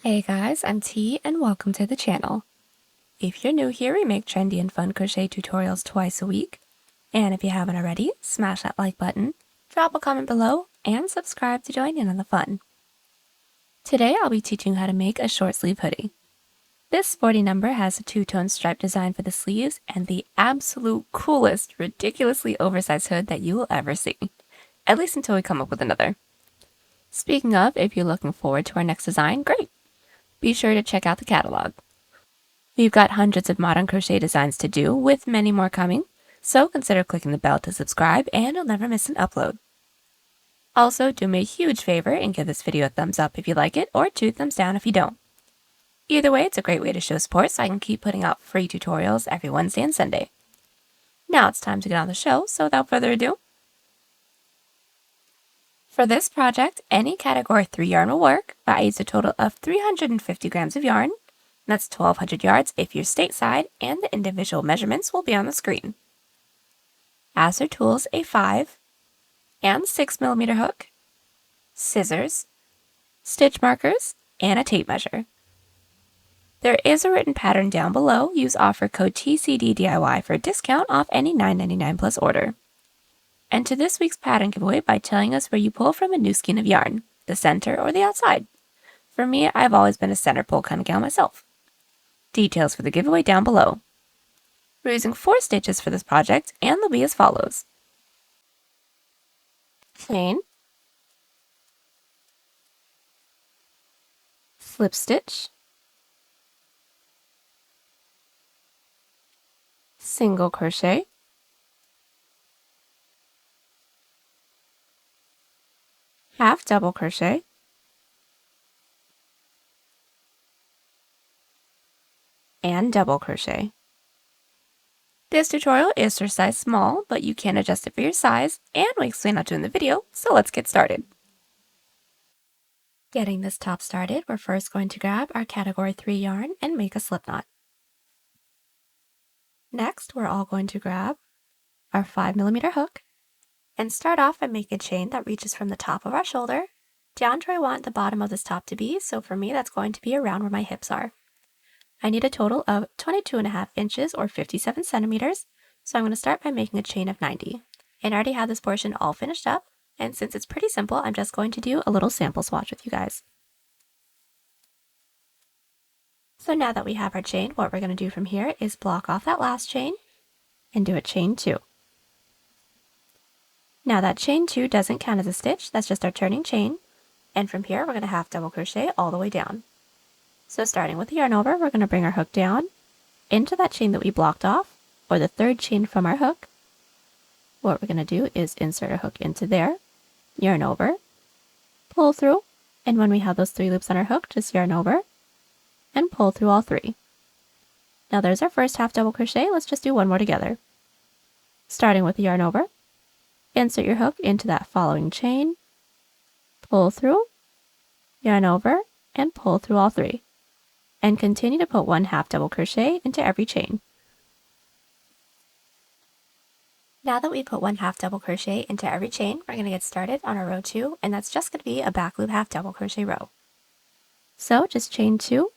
Hey guys, I'm T and welcome to the channel. If you're new here, we make trendy and fun crochet tutorials twice a week. And if you haven't already, smash that like button, drop a comment below, and subscribe to join in on the fun. Today I'll be teaching you how to make a short sleeve hoodie. This sporty number has a two-tone stripe design for the sleeves and the absolute coolest, ridiculously oversized hood that you will ever see. At least until we come up with another. Speaking of, if you're looking forward to our next design, great! Be sure to check out the catalog. We've got hundreds of modern crochet designs to do, with many more coming, so consider clicking the bell to subscribe and you'll never miss an upload. Also, do me a huge favor and give this video a thumbs up if you like it, or 2 thumbs down if you don't. Either way, it's a great way to show support so I can keep putting out free tutorials every Wednesday and Sunday. Now it's time to get on the show, so without further ado. For this project, any category 3 yarn will work, but I used a total of 350 grams of yarn. That's 1,200 yards if you're stateside, and the individual measurements will be on the screen. As for tools, a 5 and 6mm hook, scissors, stitch markers, and a tape measure. There is a written pattern down below. Use offer code TCDDIY for a discount off any $9.99 plus order. Enter this week's pattern giveaway by telling us where you pull from a new skein of yarn, the center or the outside. For me, I've always been a center pull kind of gal myself. Details for the giveaway down below. We're using 4 stitches for this project, and they'll be as follows. Chain, slip stitch, single crochet, half double crochet, and double crochet. This tutorial is for size small, but you can adjust it for your size, and we explain how to in the video, so let's get started. Getting this top started, we're first going to grab our category 3 yarn and make a slip knot. Next, we're all going to grab our 5mm hook and start off by making a chain that reaches from the top of our shoulder down to where I want the bottom of this top to be, so for me that's going to be around where my hips are. I need a total of 22.5 inches or 57 centimeters, so I'm going to start by making a chain of 90. And I already have this portion all finished up, and since it's pretty simple, I'm just going to do a little sample swatch with you guys. So now that we have our chain, what we're going to do from here is block off that last chain and do a chain 2. Now that chain 2 doesn't count as a stitch, that's just our turning chain, and from here we're going to half double crochet all the way down. So starting with the yarn over, we're going to bring our hook down into that chain that we blocked off, or the 3rd chain from our hook. What we're going to do is insert our hook into there, yarn over, pull through, and when we have those 3 loops on our hook, just yarn over and pull through all 3. Now there's our first half double crochet. Let's just do one more together. Starting with the yarn over, insert your hook into that following chain, pull through, yarn over, and pull through all 3. And continue to put 1 half double crochet into every chain. Now that we put 1 half double crochet into every chain, we're going to get started on our row 2, and that's just going to be a back loop half double crochet row. So just chain 2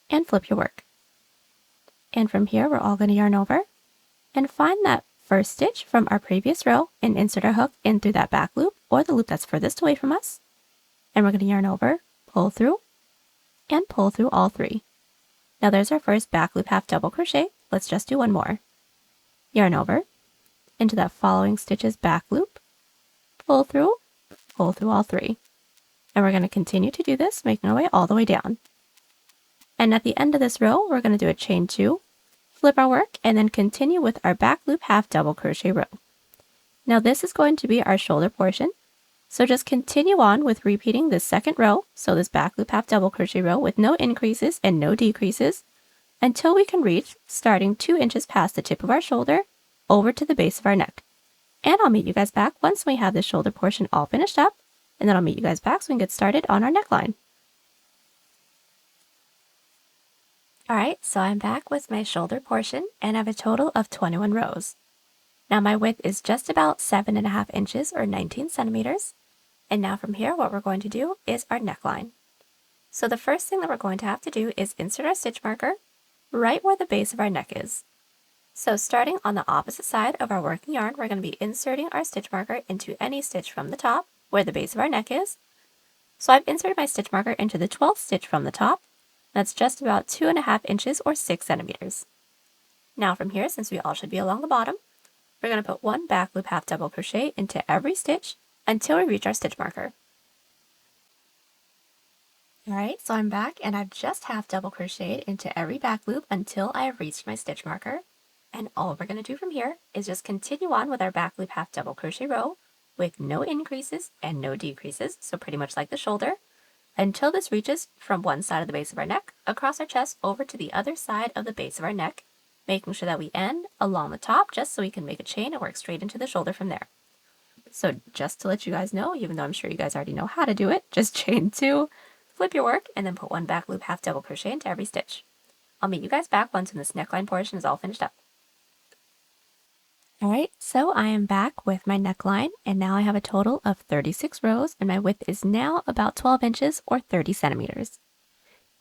and flip your work. And from here we're all going to yarn over and find that first stitch from our previous row and insert our hook in through that back loop or the loop that's furthest away from us. And we're going to yarn over, pull through, and pull through all 3. Now there's our first back loop half double crochet. Let's just do one more. Yarn over into that following stitch's back loop, pull through all 3. And we're going to continue to do this, making our way all the way down. And at the end of this row, we're going to do a chain 2, flip our work, and then continue with our back loop half double crochet row. Now this is going to be our shoulder portion. So just continue on with repeating this second row, so this back loop half double crochet row with no increases and no decreases, until we can reach starting 2 inches past the tip of our shoulder over to the base of our neck. And I'll meet you guys back once we have this shoulder portion all finished up, and then I'll meet you guys back so we can get started on our neckline. Alright, so I'm back with my shoulder portion and I have a total of 21 rows. Now my width is just about 7.5 inches or 19 centimeters. And now from here, what we're going to do is our neckline. So the first thing that we're going to have to do is insert our stitch marker right where the base of our neck is. So starting on the opposite side of our working yarn, we're going to be inserting our stitch marker into any stitch from the top where the base of our neck is. So I've inserted my stitch marker into the 12th stitch from the top. That's just about 2.5 inches or 6 centimeters. Now from here, since we all should be along the bottom, we're going to put one back loop half double crochet into every stitch until we reach our stitch marker. Alright, so I'm back and I've just half double crocheted into every back loop until I have reached my stitch marker. And all we're going to do from here is just continue on with our back loop half double crochet row with no increases and no decreases, so pretty much like the shoulder, until this reaches from one side of the base of our neck across our chest over to the other side of the base of our neck, making sure that we end along the top just so we can make a chain and work straight into the shoulder from there. So just to let you guys know, even though I'm sure you guys already know how to do it, just chain 2, flip your work, and then put one back loop half double crochet into every stitch. I'll meet you guys back once this neckline portion is all finished up. Alright, so I am back with my neckline, and now I have a total of 36 rows, and my width is now about 12 inches or 30 centimeters.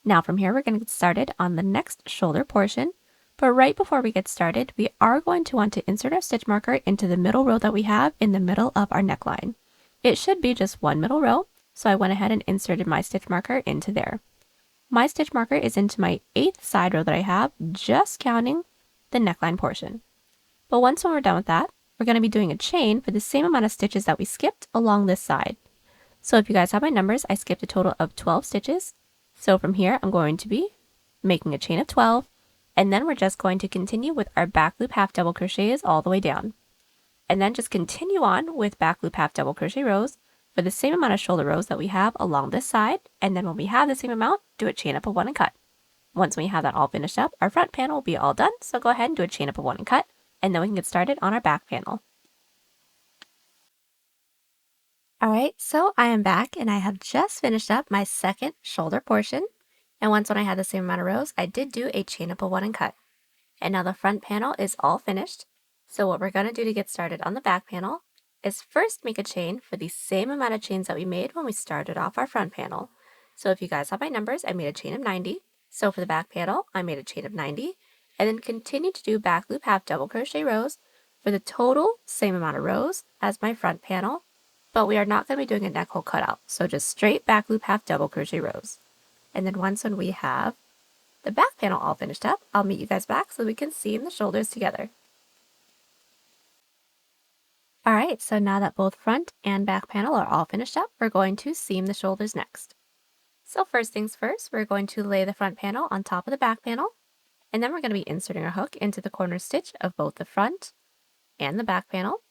Now from here, we're going to get started on the next shoulder portion, but right before we get started, we are going to want to insert our stitch marker into the middle row that we have in the middle of our neckline. It should be just one middle row, so I went ahead and inserted my stitch marker into there. My stitch marker is into my 8th side row that I have, just counting the neckline portion. But once when we're done with that, we're going to be doing a chain for the same amount of stitches that we skipped along this side. So if you guys have my numbers, I skipped a total of 12 stitches. So from here, I'm going to be making a chain of 12, and then we're just going to continue with our back loop half double crochets all the way down. And then just continue on with back loop half double crochet rows for the same amount of shoulder rows that we have along this side, and then when we have the same amount, do a chain up of 1 and cut. Once we have that all finished up, our front panel will be all done, so go ahead and do a chain up of 1 and cut, and then we can get started on our back panel. Alright, so I am back and I have just finished up my second shoulder portion. And once when I had the same amount of rows, I did do a chain up of 1 and cut. And now the front panel is all finished. So what we're going to do to get started on the back panel is first make a chain for the same amount of chains that we made when we started off our front panel. So if you guys have my numbers, I made a chain of 90. So for the back panel, I made a chain of 90. And then continue to do back loop half double crochet rows for the total same amount of rows as my front panel, but we are not going to be doing a neck hole cutout, so just straight back loop half double crochet rows. And then once when we have the back panel all finished up, I'll meet you guys back so we can seam the shoulders together. Alright, so now that both front and back panel are all finished up, we're going to seam the shoulders next. So first things first, we're going to lay the front panel on top of the back panel. And then we're going to be inserting our hook into the corner stitch of both the front and the back panel.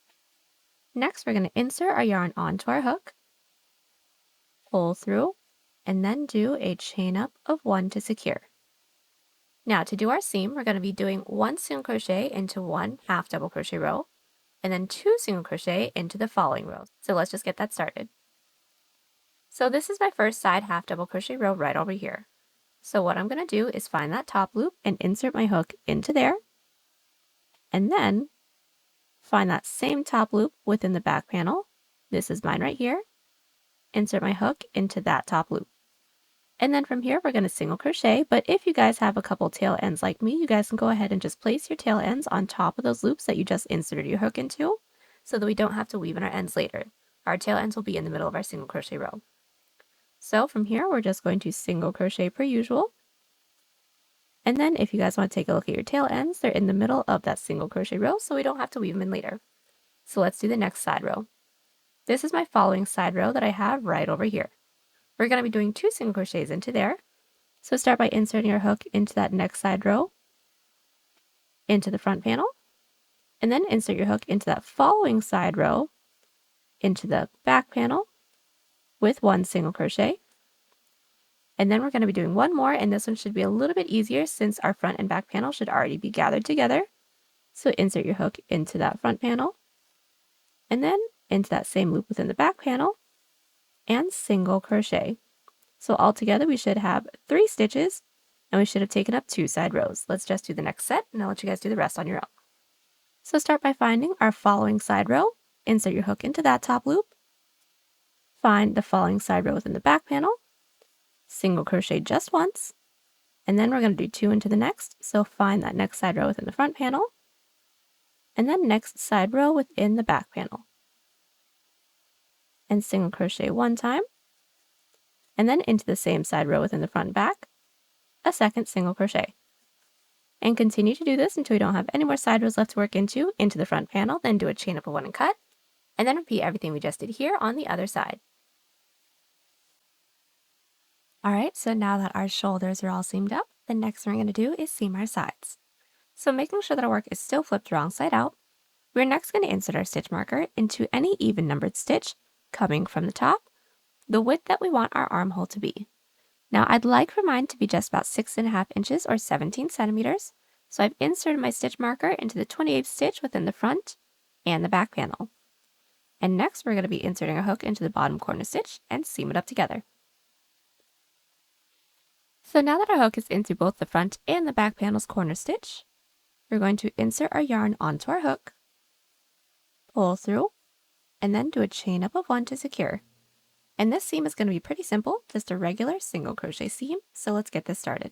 Next, we're going to insert our yarn onto our hook, pull through, and then do a chain up of 1 to secure. Now to do our seam, we're going to be doing 1 single crochet into 1 half double crochet row, and then 2 single crochet into the following row. So let's just get that started. So this is my first side half double crochet row right over here. So what I'm going to do is find that top loop and insert my hook into there, and then find that same top loop within the back panel. This is mine right here. Insert my hook into that top loop. And then from here, we're going to single crochet, but if you guys have a couple tail ends like me, you guys can go ahead and just place your tail ends on top of those loops that you just inserted your hook into, so that we don't have to weave in our ends later. Our tail ends will be in the middle of our single crochet row. So from here, we're just going to single crochet per usual. And then if you guys want to take a look at your tail ends, they're in the middle of that single crochet row, so we don't have to weave them in later. So let's do the next side row. This is my following side row that I have right over here. We're going to be doing 2 single crochets into there. So start by inserting your hook into that next side row, into the front panel, and then insert your hook into that following side row, into the back panel with 1 single crochet. And then we're going to be doing one more, and this one should be a little bit easier since our front and back panel should already be gathered together. So insert your hook into that front panel, and then into that same loop within the back panel, and single crochet. So altogether we should have 3 stitches, and we should have taken up 2 side rows. Let's just do the next set, and I'll let you guys do the rest on your own. So start by finding our following side row, insert your hook into that top loop, find the following side row within the back panel, single crochet just once, and then we're going to do 2 into the next. So find that next side row within the front panel, and then next side row within the back panel, and single crochet 1 time, and then into the same side row within the front and back, a second single crochet. And continue to do this until we don't have any more side rows left to work into the front panel, then do a chain up of 1 and cut, and then repeat everything we just did here on the other side. Alright, so now that our shoulders are all seamed up, the next thing we're going to do is seam our sides. So making sure that our work is still flipped wrong side out, we're next going to insert our stitch marker into any even numbered stitch coming from the top, the width that we want our armhole to be. Now I'd like for mine to be just about 6.5 inches or 17 centimeters, so I've inserted my stitch marker into the 28th stitch within the front and the back panel. And next we're going to be inserting a hook into the bottom corner stitch and seam it up together. So now that our hook is into both the front and the back panel's corner stitch, we're going to insert our yarn onto our hook, pull through, and then do a chain up of 1 to secure. And this seam is going to be pretty simple, just a regular single crochet seam, so let's get this started.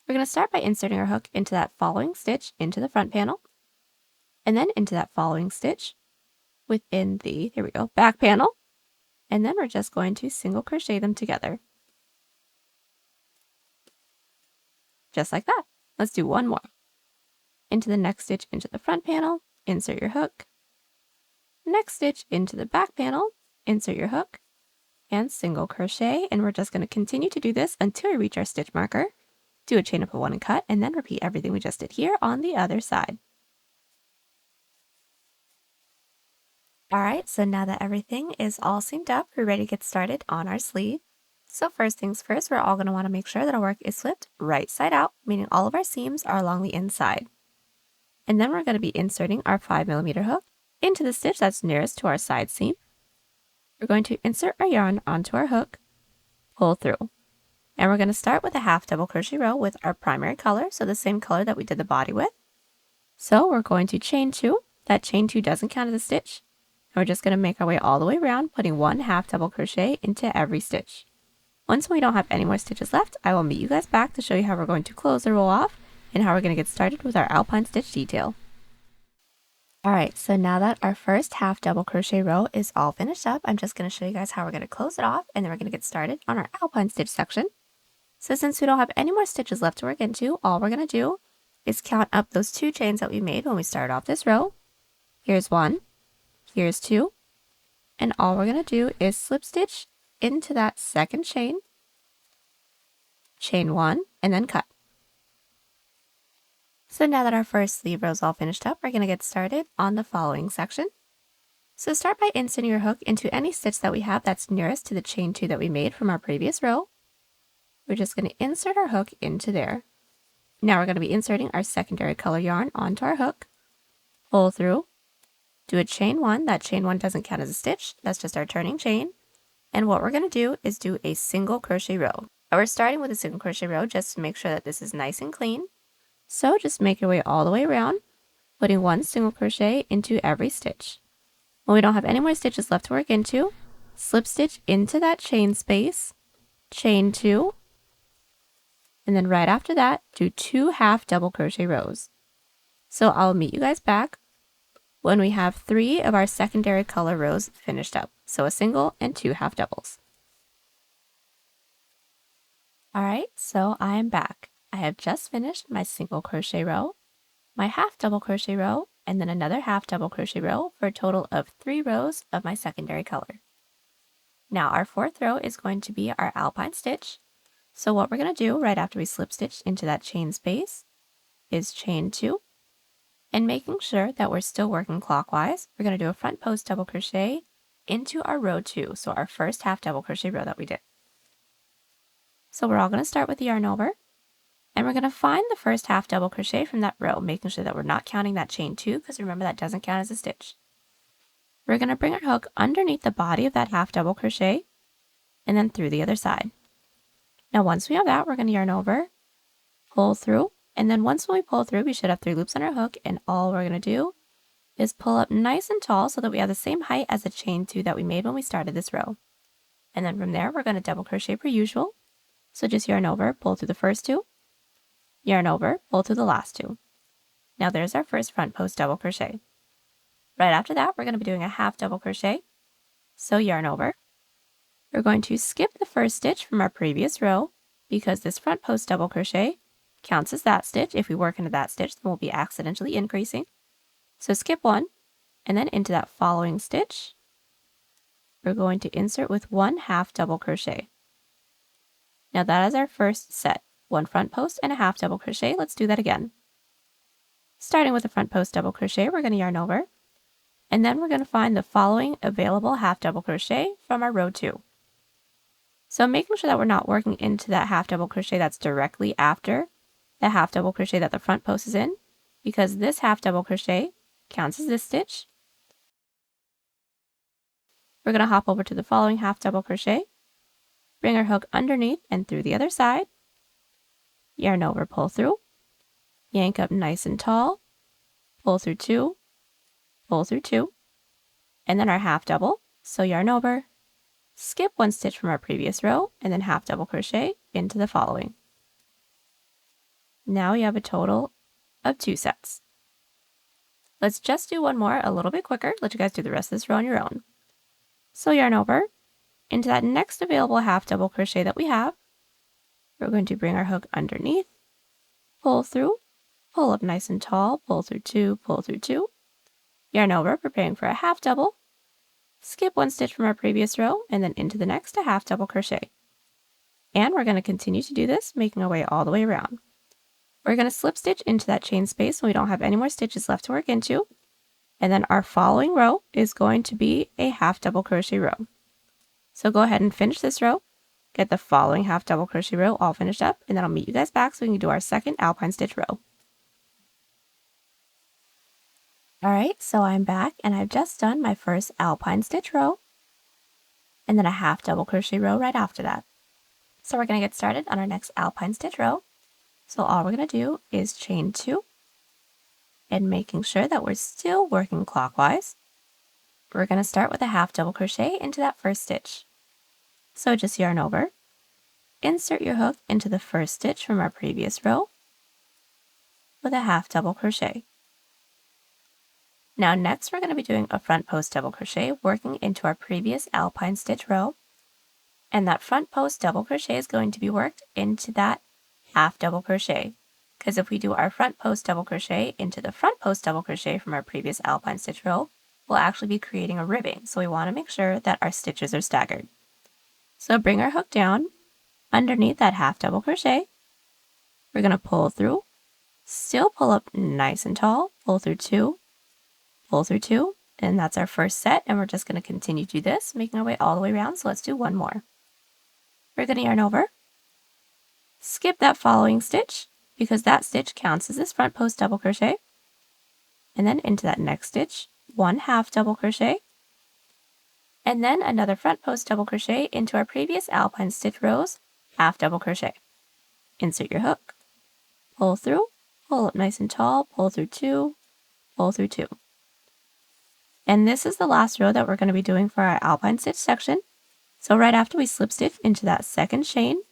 We're going to start by inserting our hook into that following stitch into the front panel, and then into that following stitch within the, here we go, back panel, and then we're just going to single crochet them together. Just like that. Let's do one more. Into the next stitch into the front panel, insert your hook. Next stitch into the back panel, insert your hook, and single crochet, and we're just going to continue to do this until we reach our stitch marker. Do a chain up of 1 and cut, and then repeat everything we just did here on the other side. Alright, so now that everything is all seamed up, we're ready to get started on our sleeve. So first things first, we're all going to want to make sure that our work is flipped right side out, meaning all of our seams are along the inside. And then we're going to be inserting our 5mm hook into the stitch that's nearest to our side seam. We're going to insert our yarn onto our hook, pull through. And we're going to start with a half double crochet row with our primary color, so the same color that we did the body with. So we're going to chain 2. That chain 2 doesn't count as a stitch. And we're just going to make our way all the way around, putting 1 half double crochet into every stitch. Once we don't have any more stitches left, I will meet you guys back to show you how we're going to close the row off and how we're going to get started with our alpine stitch detail. Alright, so now that our first half double crochet row is all finished up, I'm just going to show you guys how we're going to close it off, and then we're going to get started on our alpine stitch section. So since we don't have any more stitches left to work into, all we're going to do is count up those 2 chains that we made when we started off this row. Here's 1, here's 2, and all we're going to do is slip stitch into that second chain, chain 1, and then cut. So now that our first sleeve row is all finished up, we're going to get started on the following section. So start by inserting your hook into any stitch that we have that's nearest to the chain 2 that we made from our previous row. We're just going to insert our hook into there. Now we're going to be inserting our secondary color yarn onto our hook, pull through, do a chain 1. That chain 1 doesn't count as a stitch, that's just our turning chain. And what we're going to do is do a single crochet row. Now we're starting with a single crochet row just to make sure that this is nice and clean. So just make your way all the way around, putting 1 single crochet into every stitch. When we don't have any more stitches left to work into, slip stitch into that chain space, chain 2, and then right after that, do 2 half double crochet rows. So I'll meet you guys back when we have 3 of our secondary color rows finished up. So a single and 2 half doubles. Alright, so I am back. I have just finished my single crochet row, my half double crochet row, and then another half double crochet row for a total of 3 rows of my secondary color. Now our 4th row is going to be our alpine stitch. So what we're going to do right after we slip stitch into that chain space is chain 2. And making sure that we're still working clockwise, we're going to do a front post double crochet into our row 2, so our first half double crochet row that we did. So we're all going to start with the yarn over, and we're going to find the first half double crochet from that row, making sure that we're not counting that chain 2, because remember that doesn't count as a stitch. We're going to bring our hook underneath the body of that half double crochet, and then through the other side. Now once we have that, we're going to yarn over, pull through, and then once when we pull through, we should have 3 loops on our hook, and all we're going to do is pull up nice and tall so that we have the same height as the chain 2 that we made when we started this row. And then from there, we're going to double crochet per usual, So just yarn over, pull through the first two, yarn over, pull through the last two. Now there's our first front post double crochet. Right after that, we're going to be doing a half double crochet. So yarn over. We're going to skip the first stitch from our previous row because this front post double crochet counts as that stitch. If we work into that stitch, then we'll be accidentally increasing. So skip one, and then into that following stitch, we're going to insert with one half double crochet. Now that is our first set, one front post and a half double crochet. Let's do that again. Starting with the front post double crochet, we're going to yarn over, and then we're going to find the following available half double crochet from our row 2. So making sure that we're not working into that half double crochet that's directly after the half double crochet that the front post is in, because this half double crochet counts as this stitch. We're going to hop over to the following half double crochet, bring our hook underneath and through the other side, yarn over, pull through, yank up nice and tall, pull through 2, pull through 2, and then our half double, so yarn over, skip one stitch from our previous row, and then half double crochet into the following. Now we have a total of 2 sets. Let's just do one more a little bit quicker, let you guys do the rest of this row on your own. So yarn over, into that next available half double crochet that we have, we're going to bring our hook underneath, pull through, pull up nice and tall, pull through 2, pull through 2, yarn over, preparing for a half double, skip one stitch from our previous row, and then into the next a half double crochet. And we're going to continue to do this, making our way all the way around. We're going to slip stitch into that chain space when we don't have any more stitches left to work into, and then our following row is going to be a half double crochet row. So go ahead and finish this row, get the following half double crochet row all finished up, and then I'll meet you guys back so we can do our second alpine stitch row. Alright, so I'm back and I've just done my first alpine stitch row, and then a half double crochet row right after that. So we're going to get started on our next alpine stitch row. So all we're going to do is chain 2, and making sure that we're still working clockwise, we're going to start with a half double crochet into that first stitch. So just yarn over, insert your hook into the first stitch from our previous row with a half double crochet. Now next we're going to be doing a front post double crochet working into our previous alpine stitch row, and that front post double crochet is going to be worked into that half double crochet, because if we do our front post double crochet into the front post double crochet from our previous alpine stitch row, we'll actually be creating a ribbing, so we want to make sure that our stitches are staggered. So bring our hook down underneath that half double crochet, we're going to pull through, still pull up nice and tall, pull through 2, pull through 2, and that's our first set, and we're just going to continue to do this, making our way all the way around. So let's do one more. We're going to yarn over, skip that following stitch because that stitch counts as this front post double crochet, and then into that next stitch, one half double crochet, and then another front post double crochet into our previous alpine stitch rows, half double crochet. Insert your hook, pull through, pull up nice and tall, pull through 2, pull through 2. And this is the last row that we're going to be doing for our alpine stitch section. So right after we slip stitch into that second chain,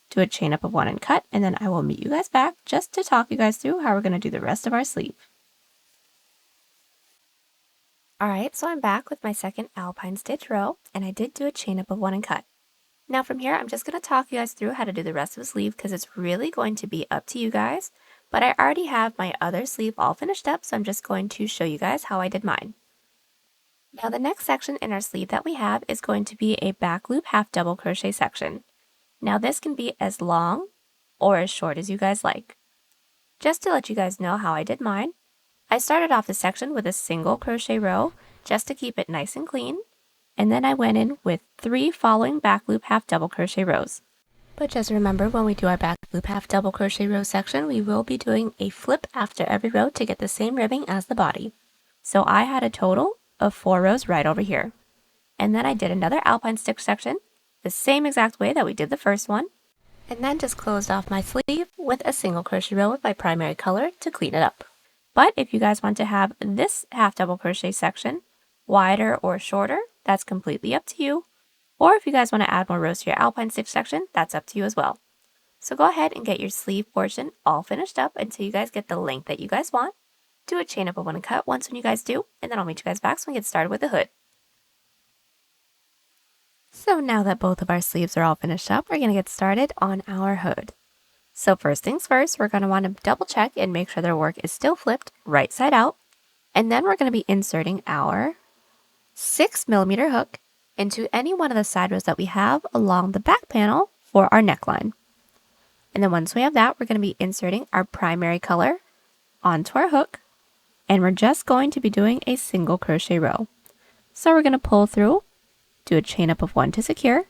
do a chain up of 1 and cut, and then I will meet you guys back just to talk you guys through how we're going to do the rest of our sleeve. Alright, so I'm back with my second alpine stitch row, and I did do a chain up of 1 and cut. Now from here, I'm just going to talk you guys through how to do the rest of the sleeve because it's really going to be up to you guys, but I already have my other sleeve all finished up, so I'm just going to show you guys how I did mine. Now the next section in our sleeve that we have is going to be a back loop half double crochet section. Now this can be as long or as short as you guys like. Just to let you guys know how I did mine, I started off the section with a single crochet row just to keep it nice and clean, and then I went in with 3 following back loop half double crochet rows. But just remember, when we do our back loop half double crochet row section, we will be doing a flip after every row to get the same ribbing as the body. So I had a total of 4 rows right over here. And then I did another alpine stitch section, the same exact way that we did the first one, and then just closed off my sleeve with a single crochet row with my primary color to clean it up. But if you guys want to have this half double crochet section wider or shorter, that's completely up to you. Or if you guys want to add more rows to your alpine stitch section, that's up to you as well. So go ahead and get your sleeve portion all finished up until you guys get the length that you guys want. Do a chain up of one and cut once when you guys do, and then I'll meet you guys back so we get started with the hood. So now that both of our sleeves are all finished up, we're going to get started on our hood. So first things first, we're going to want to double check and make sure their work is still flipped right side out. And then we're going to be inserting our 6mm hook into any one of the side rows that we have along the back panel for our neckline. And then once we have that, we're going to be inserting our primary color onto our hook. And we're just going to be doing a single crochet row. So we're going to pull through, do a chain up of 1 to secure,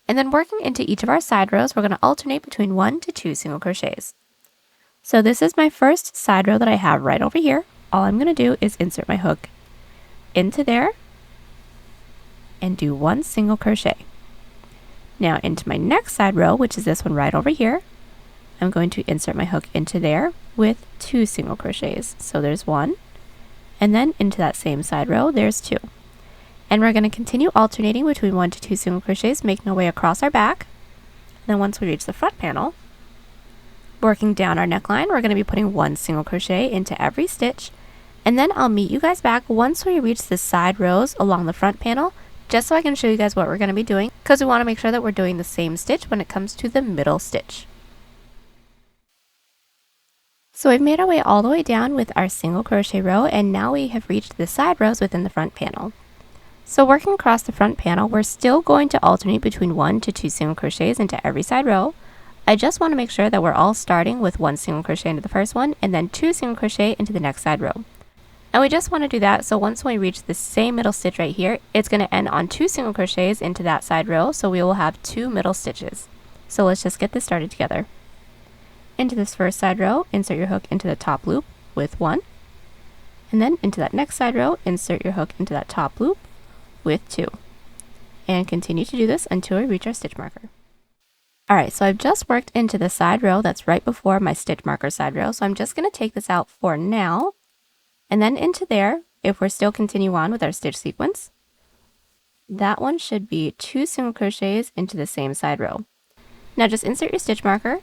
and then working into each of our side rows, we're going to alternate between 1 to 2 single crochets. So this is my first side row that I have right over here. All I'm going to do is insert my hook into there and do 1 single crochet. Now into my next side row, which is this one right over here, I'm going to insert my hook into there with 2 single crochets. So there's 1, and then into that same side row, there's 2. And we're going to continue alternating between 1 to 2 single crochets, making our way across our back. Then once we reach the front panel, working down our neckline, we're going to be putting 1 single crochet into every stitch. And then I'll meet you guys back once we reach the side rows along the front panel, just so I can show you guys what we're going to be doing, because we want to make sure that we're doing the same stitch when it comes to the middle stitch. So we've made our way all the way down with our single crochet row, and now we have reached the side rows within the front panel. So working across the front panel, we're still going to alternate between 1 to 2 single crochets into every side row. I just want to make sure that we're all starting with 1 single crochet into the first one and then 2 single crochet into the next side row. And we just want to do that so once we reach the same middle stitch right here, it's going to end on 2 single crochets into that side row, so we will have 2 middle stitches. So let's just get this started together. Into this first side row, insert your hook into the top loop with 1. And then into that next side row, insert your hook into that top loop with 2. And continue to do this until we reach our stitch marker. Alright, so I've just worked into the side row that's right before my stitch marker side row, so I'm just going to take this out for now. And then into there, if we're still continue on with our stitch sequence, that one should be 2 single crochets into the same side row. Now just insert your stitch marker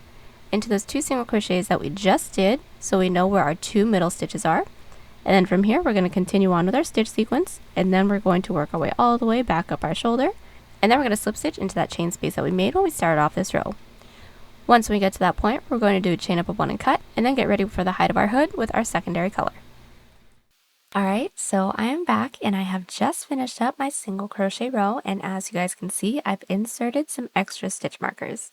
into those 2 single crochets that we just did, so we know where our 2 middle stitches are. And then from here, we're going to continue on with our stitch sequence, and then we're going to work our way all the way back up our shoulder, and then we're going to slip stitch into that chain space that we made when we started off this row. Once we get to that point, we're going to do a chain up of 1 and cut, and then get ready for the height of our hood with our secondary color. Alright, so I am back, and I have just finished up my single crochet row, and as you guys can see, I've inserted some extra stitch markers.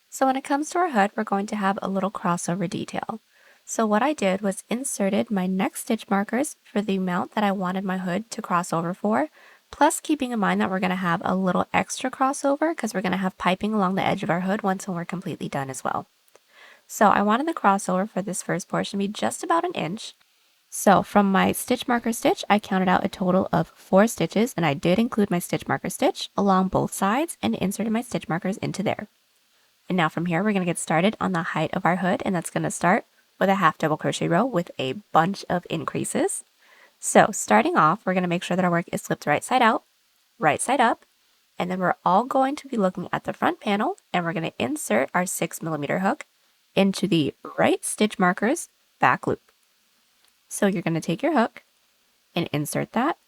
So when it comes to our hood, we're going to have a little crossover detail. So what I did was inserted my next stitch markers for the amount that I wanted my hood to cross over for, plus keeping in mind that we're going to have a little extra crossover because we're going to have piping along the edge of our hood once we're completely done as well. So I wanted the crossover for this first portion to be just about 1 inch. So from my stitch marker stitch, I counted out a total of 4 stitches, and I did include my stitch marker stitch along both sides and inserted my stitch markers into there. And now from here, we're going to get started on the height of our hood, and that's going to start with a half double crochet row with a bunch of increases. So starting off, we're going to make sure that our work is flipped right side out, right side up, and then we're all going to be looking at the front panel, and we're going to insert our 6mm hook into the right stitch marker's back loop. So you're going to take your hook and insert that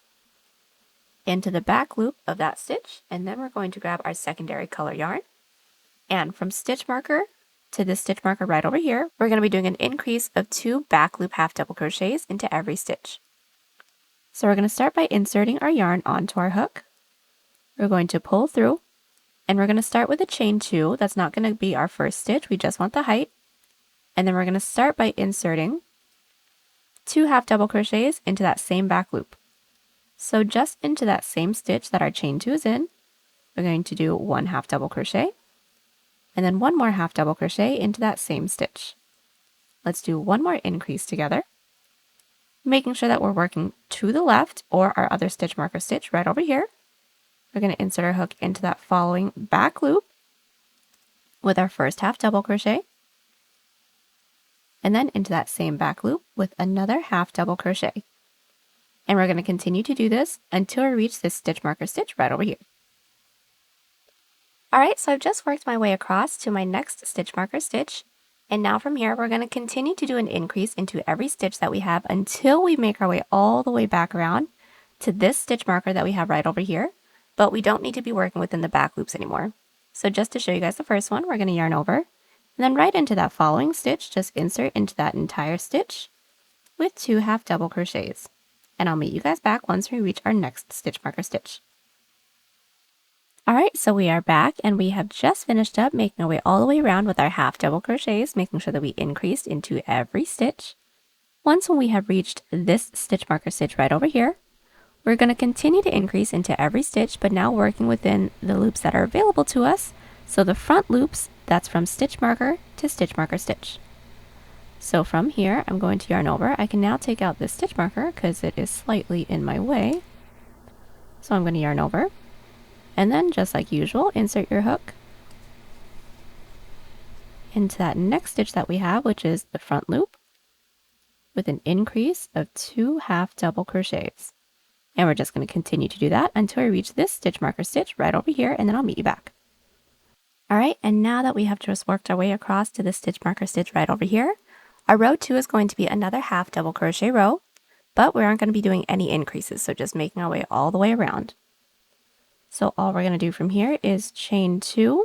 into the back loop of that stitch, and then we're going to grab our secondary color yarn. And from stitch marker to this stitch marker right over here, we're going to be doing an increase of 2 back loop half double crochets into every stitch. So we're going to start by inserting our yarn onto our hook. We're going to pull through, and we're going to start with a chain 2. That's not going to be our first stitch, we just want the height. And then we're going to start by inserting 2 half double crochets into that same back loop. So just into that same stitch that our chain 2 is in, we're going to do 1 half double crochet, and then 1 more half double crochet into that same stitch. Let's do 1 more increase together, making sure that we're working to the left or our other stitch marker stitch right over here. We're going to insert our hook into that following back loop with our first half double crochet, and then into that same back loop with another half double crochet. And we're going to continue to do this until we reach this stitch marker stitch right over here. Alright, so I've just worked my way across to my next stitch marker stitch. And now from here, we're going to continue to do an increase into every stitch that we have until we make our way all the way back around to this stitch marker that we have right over here. But we don't need to be working within the back loops anymore. So just to show you guys the first one, we're going to yarn over. And then right into that following stitch, just insert into that entire stitch with 2 half double crochets. And I'll meet you guys back once we reach our next stitch marker stitch. Alright, so we are back and we have just finished up making our way all the way around with our half double crochets, making sure that we increased into every stitch. Once when we have reached this stitch marker stitch right over here, we're going to continue to increase into every stitch, but now working within the loops that are available to us. So the front loops, that's from stitch marker to stitch marker stitch. So from here, I'm going to yarn over. I can now take out this stitch marker because it is slightly in my way. So I'm going to yarn over. And then, just like usual, insert your hook into that next stitch that we have, which is the front loop, with an increase of 2 half double crochets. And we're just going to continue to do that until we reach this stitch marker stitch right over here, and then I'll meet you back. Alright, and now that we have just worked our way across to the stitch marker stitch right over here, our row 2 is going to be another half double crochet row, but we aren't going to be doing any increases, so just making our way all the way around. So all we're going to do from here is chain 2,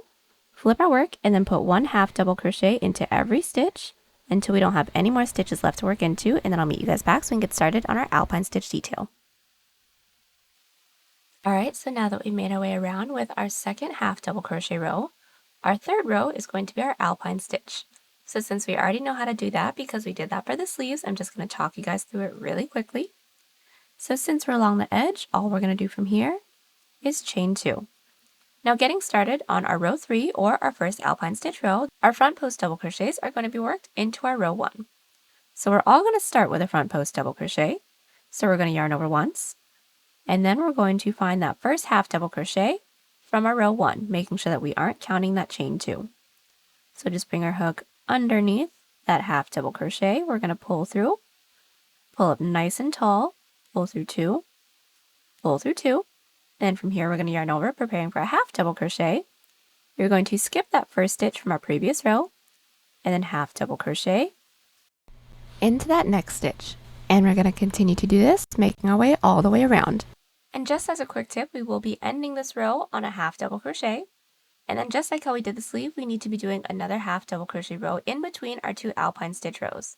flip our work, and then put 1 half double crochet into every stitch until we don't have any more stitches left to work into, and then I'll meet you guys back so we can get started on our alpine stitch detail. Alright, so now that we've made our way around with our second half double crochet row, our third row is going to be our alpine stitch. So since we already know how to do that because we did that for the sleeves, I'm just going to talk you guys through it really quickly. So since we're along the edge, all we're going to do from here is chain 2. Now getting started on our row 3 or our first alpine stitch row, our front post double crochets are going to be worked into our row 1. So we're all going to start with a front post double crochet. So we're going to yarn over once, and then we're going to find that first half double crochet from our row 1, making sure that we aren't counting that chain 2. So just bring our hook underneath that half double crochet. We're going to pull through, pull up nice and tall, pull through 2, pull through 2. And from here, we're going to yarn over, preparing for a half double crochet. You're going to skip that first stitch from our previous row, and then half double crochet into that next stitch. And we're going to continue to do this, making our way all the way around. And just as a quick tip, we will be ending this row on a half double crochet. And then just like how we did the sleeve, we need to be doing another half double crochet row in between our 2 alpine stitch rows.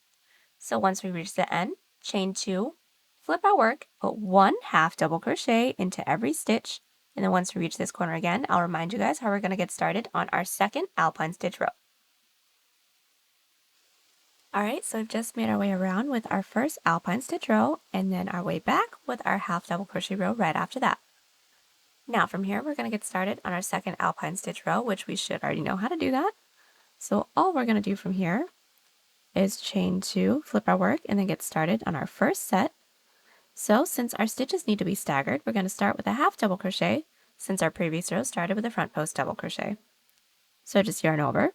So once we reach the end, chain 2, flip our work, put 1 half double crochet into every stitch, and then once we reach this corner again, I'll remind you guys how we're going to get started on our second alpine stitch row. Alright, so we've just made our way around with our first alpine stitch row, and then our way back with our half double crochet row right after that. Now from here, we're going to get started on our second alpine stitch row, which we should already know how to do that. So all we're going to do from here is chain 2, flip our work, and then get started on our first set. So since our stitches need to be staggered, we're going to start with a half double crochet since our previous row started with a front post double crochet. So just yarn over,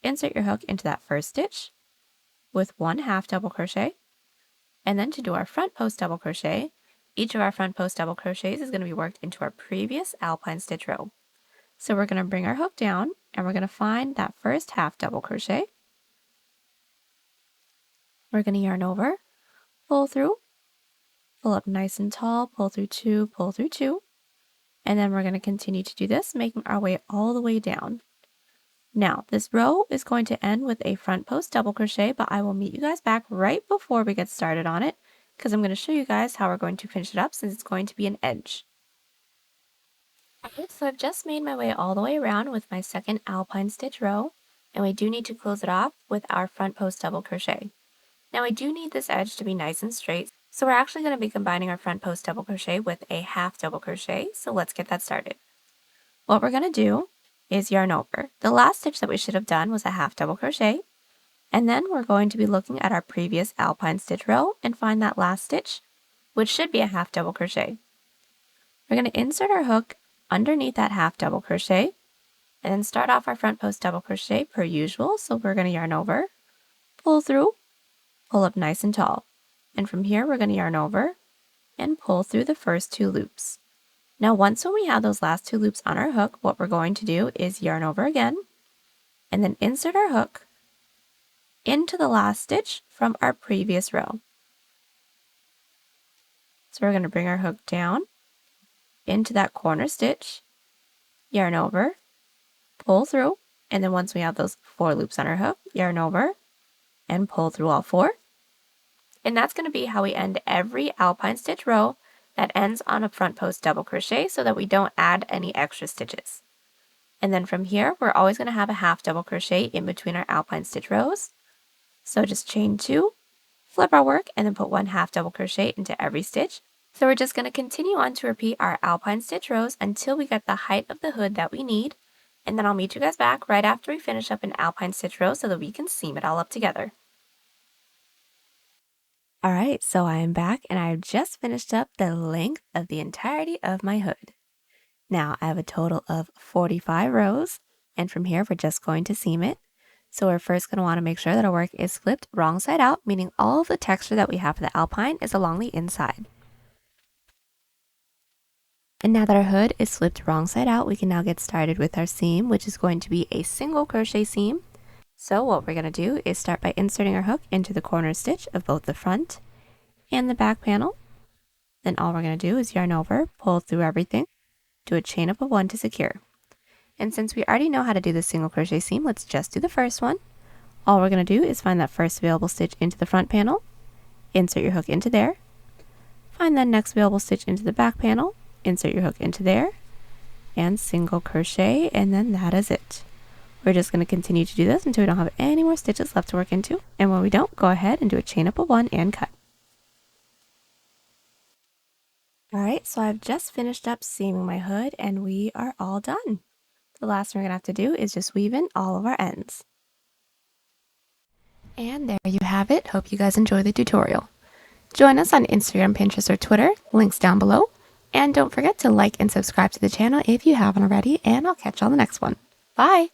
insert your hook into that first stitch with 1 half double crochet, and then to do our front post double crochet, each of our front post double crochets is going to be worked into our previous alpine stitch row. So we're going to bring our hook down and we're going to find that first half double crochet. We're going to yarn over, pull through, pull up nice and tall, pull through 2, pull through 2, and then we're going to continue to do this, making our way all the way down. Now, this row is going to end with a front post double crochet, but I will meet you guys back right before we get started on it, because I'm going to show you guys how we're going to finish it up since it's going to be an edge. Okay, so I've just made my way all the way around with my second alpine stitch row, and we do need to close it off with our front post double crochet. Now I do need this edge to be nice and straight, so we're actually going to be combining our front post double crochet with a half double crochet, so let's get that started. What we're going to do is yarn over. The last stitch that we should have done was a half double crochet, and then we're going to be looking at our previous alpine stitch row and find that last stitch, which should be a half double crochet. We're going to insert our hook underneath that half double crochet, and then start off our front post double crochet per usual, so we're going to yarn over, pull through, pull up nice and tall, and from here we're going to yarn over and pull through the first 2 loops. Now once when we have those last 2 loops on our hook, what we're going to do is yarn over again and then insert our hook into the last stitch from our previous row. So we're going to bring our hook down into that corner stitch, yarn over, pull through, and then once we have those 4 loops on our hook, yarn over and pull through all 4. And that's going to be how we end every alpine stitch row that ends on a front post double crochet so that we don't add any extra stitches. And then from here, we're always going to have a half double crochet in between our alpine stitch rows. So just chain 2, flip our work, and then put 1 half double crochet into every stitch. So we're just going to continue on to repeat our alpine stitch rows until we get the height of the hood that we need. And then I'll meet you guys back right after we finish up an alpine stitch row so that we can seam it all up together. Alright, so I am back and I've just finished up the length of the entirety of my hood. Now I have a total of 45 rows, and from here we're just going to seam it. So we're first going to want to make sure that our work is flipped wrong side out, meaning all of the texture that we have for the alpine is along the inside. And now that our hood is flipped wrong side out, we can now get started with our seam, which is going to be a single crochet seam. So what we're going to do is start by inserting our hook into the corner stitch of both the front and the back panel. Then all we're going to do is yarn over, pull through everything, do a chain up of 1 to secure. And since we already know how to do the single crochet seam, let's just do the first one. All we're going to do is find that first available stitch into the front panel, insert your hook into there, find that next available stitch into the back panel, insert your hook into there, and single crochet, and then that is it. We're just going to continue to do this until we don't have any more stitches left to work into, and when we don't, go ahead and do a chain up of 1 and cut. Alright, so I've just finished up seaming my hood and we are all done. The last thing we're going to have to do is just weave in all of our ends. And there you have it. Hope you guys enjoy the tutorial. Join us on Instagram, Pinterest, or Twitter, links down below. And don't forget to like and subscribe to the channel if you haven't already, and I'll catch you on the next one. Bye!